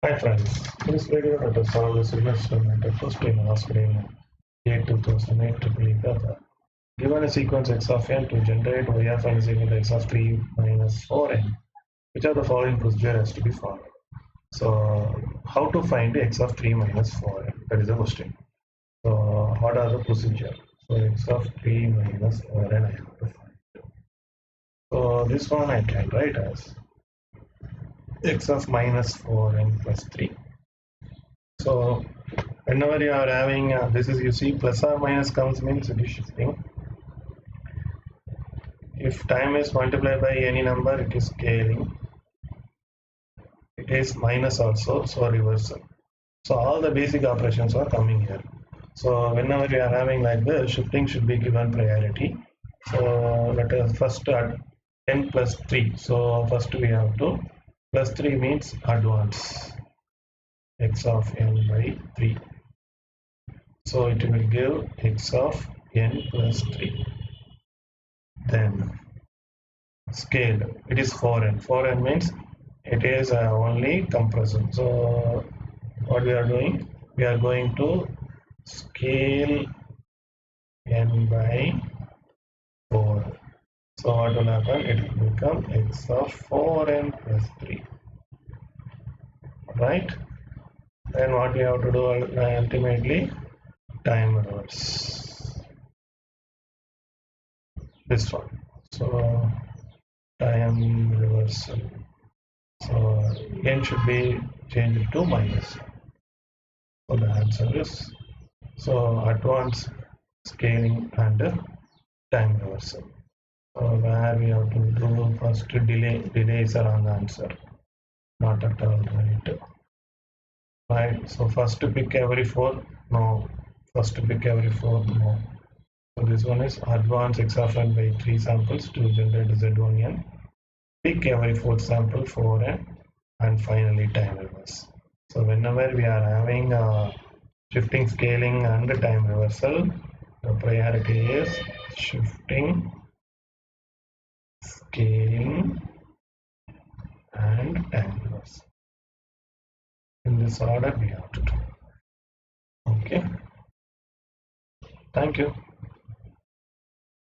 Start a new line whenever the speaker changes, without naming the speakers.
Hi friends, in this video let us solve the semester matter first in Australian year 2008 triple further. Given a sequence x of n to generate y of n is equal to x of 3 minus 4n, which of the following procedure has to be followed? So how to find x of 3 minus 4n? That is the question. So what are the procedure? So x of 3 minus 4n I have to find. So this one I can write as x of minus 4n plus 3. So whenever you are having this is, you see, plus or minus comes means it is shifting. If time is multiplied by any number, it is scaling. It is minus also, so reversal. So all the basic operations are coming here. So whenever you are having like this, shifting should be given priority. So let us first add n plus 3. So first we have to plus 3 means advance x of n by 3. So it will give x of n plus 3. Then scale, it is 4n. 4n means it is only compression. So what we are doing, we are going to scale n by 4. So what will happen? It will become x of 4n plus 3. Right? Then what we have to do ultimately, time reverse. This one. So time reversal. So n should be changed to minus. So the answer is, so advanced scaling and time reversal. So where we have to do first delay is a wrong answer, not at all right. Right. So first to pick every 4, no. First to pick every 4, no. So this one is advance x of n by 3 samples to generate z1n. Pick every 4th sample 4n, and finally time reverse. So whenever we are having shifting, scaling and time reversal, the priority is shifting, scaling and time reversal. In this order we have to do. Okay. Thank you.